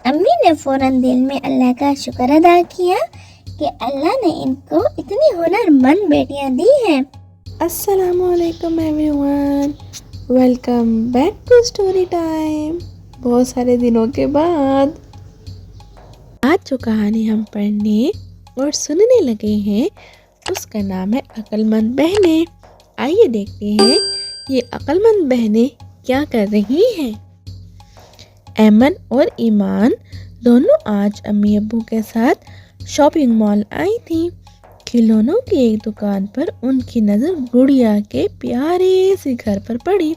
امی نے فوراً دل میں اللہ کا شکر ادا کیا کہ اللہ نے ان کو اتنی ہنر مند بیٹیاں دی ہیں۔ السلام علیکم everyone, welcome back to story time. بہت سارے دنوں کے بعد آج جو کہانی ہم پڑھنے اور سننے لگے ہیں اس کا نام ہے عقل مند بہنیں۔ آئیے دیکھتے ہیں یہ عقل مند بہنیں کیا کر رہی ہیں۔ ایمن اور ایمان دونوں آج امی ابو کے ساتھ شاپنگ مال آئی تھیں۔ کھلونوں کی ایک دکان پر ان کی نظر گڑیا کے پیارے سے گھر پر پڑی۔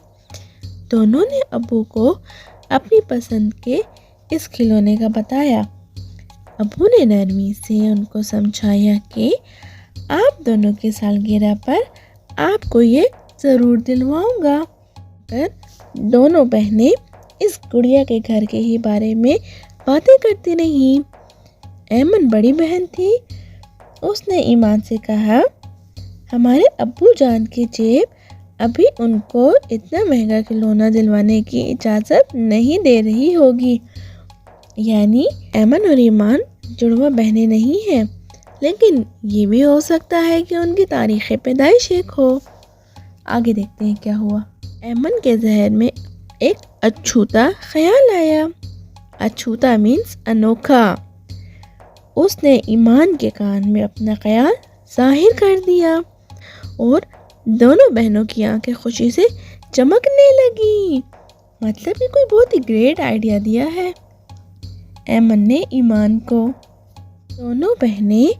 دونوں نے ابو کو اپنی پسند کے اس کھلونے کا بتایا۔ ابو نے نرمی سے ان کو سمجھایا کہ آپ دونوں کی سالگرہ پر آپ کو یہ ضرور دلواؤں گا۔ پر دونوں بہنیں اس گڑیا کے گھر کے ہی بارے میں باتیں کرتی رہیں۔ ایمن بڑی بہن تھی۔ اس نے ایمان سے کہا، ہمارے ابو جان کی جیب ابھی ان کو اتنا مہنگا کھلونا دلوانے کی اجازت نہیں دے رہی ہوگی۔ یعنی ایمن اور ایمان جڑواں بہنیں نہیں ہیں، لیکن یہ بھی ہو سکتا ہے کہ ان کی تاریخ پیدائش ایک ہو۔ آگے دیکھتے ہیں کیا ہوا۔ ایمن کے ذہن میں ایک اچھوتا خیال آیا۔ اچھوتا مینس انوکھا۔ اس نے ایمان کے کان میں اپنا خیال ظاہر کر دیا اور دونوں بہنوں کی آنکھیں خوشی سے چمکنے لگی۔ مطلب یہ کوئی بہت ہی گریٹ آئیڈیا دیا ہے ایمن نے ایمان کو۔ دونوں بہنیں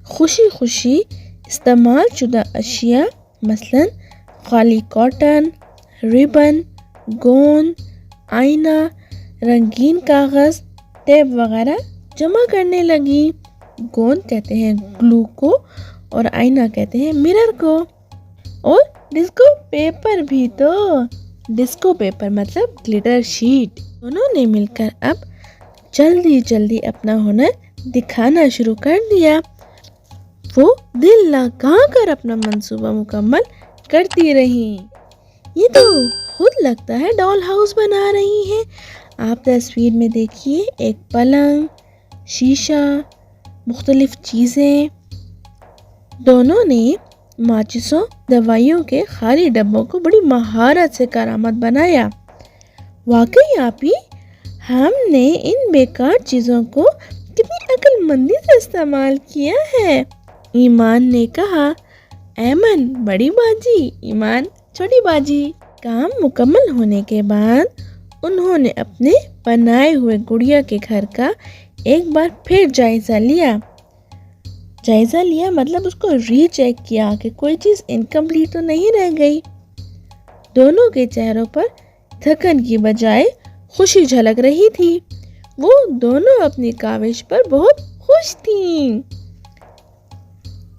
خوشی خوشی استعمال شدہ اشیاء مثلاً خالی کاٹن، ریبن، گوند، آئینہ، رنگین کاغذ، ٹیپ وغیرہ جمع کرنے لگی۔ گوند کہتے ہیں گلو کو اور آئینہ کہتے ہیں مرر کو، اور ڈسکو پیپر بھی تو۔ ڈسکو پیپر مطلب گلیٹر شیٹ۔ دونوں نے مل کر اب جلدی اپنا ہنر دکھانا شروع کر دیا۔ وہ دل لگا کر اپنا منصوبہ مکمل کرتی رہیں۔ یہ تو خود لگتا ہے ڈال ہاؤس بنا رہی ہیں۔ آپ تصویر میں دیکھیے، ایک پلنگ، شیشہ، مختلف چیزیں۔ دونوں نے ماچسوں، دوائیوں کے خالی ڈبوں کو بڑی مہارت سے کارآمد بنایا۔ واقعی آپی، ہم نے ان بیکار چیزوں کو کتنی عقل مندی سے استعمال کیا ہے، ایمان نے کہا۔ ایمن بڑی باجی، ایمان چھوٹی باجی۔ کام مکمل ہونے کے بعد انہوں نے اپنے بنائے ہوئے گڑیا کے گھر کا ایک بار پھر جائزہ لیا۔ مطلب اس کو ری چیک کیا کہ کوئی چیز انکمپلیٹ تو نہیں رہ گئی۔ دونوں کے چہروں پر تھکن کی بجائے خوشی جھلک رہی تھی۔ وہ دونوں اپنی کاوش پر بہت خوش تھیں۔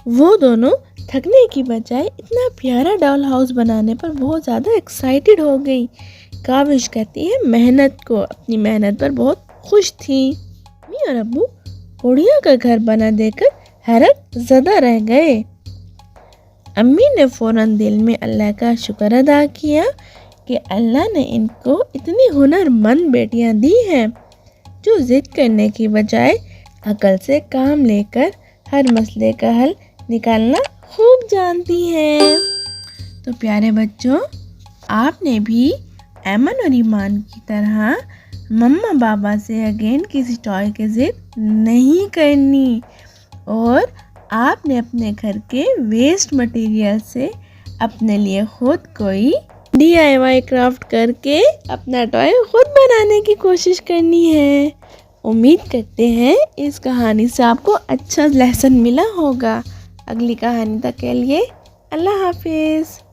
وہ دونوں تھکنے کی بجائے اتنا پیارا ڈال ہاؤس بنانے پر بہت زیادہ ایکسائٹڈ ہو گئی۔ کاوش کہتی ہے محنت کو، اپنی محنت پر بہت خوش تھیں۔ امی اور ابو گڑیا کا گھر بنا دیکھ کر حیرت زدہ رہ گئے۔ امی نے فوراً دل میں اللہ کا شکر ادا کیا کہ اللہ نے ان کو اتنی ہنر مند بیٹیاں دی ہیں جو ضد کرنے کی بجائے عقل سے کام لے کر ہر مسئلے کا حل نکالنا خوب جانتی ہیں۔ تو پیارے بچوں، آپ نے بھی ایمن اور ایمان کی طرح مما بابا سے اگین کسی ٹوائے کی ضد نہیں کرنی، اور آپ نے اپنے گھر کے ویسٹ مٹیریل سے اپنے لیے خود کوئی DIY کرافٹ کر کے اپنا ٹوائے خود بنانے کی کوشش کرنی ہے۔ امید کرتے ہیں اس کہانی سے آپ کو اچھا لیسن ملا ہوگا۔ اگلی کہانی تک کے لیے اللہ حافظ۔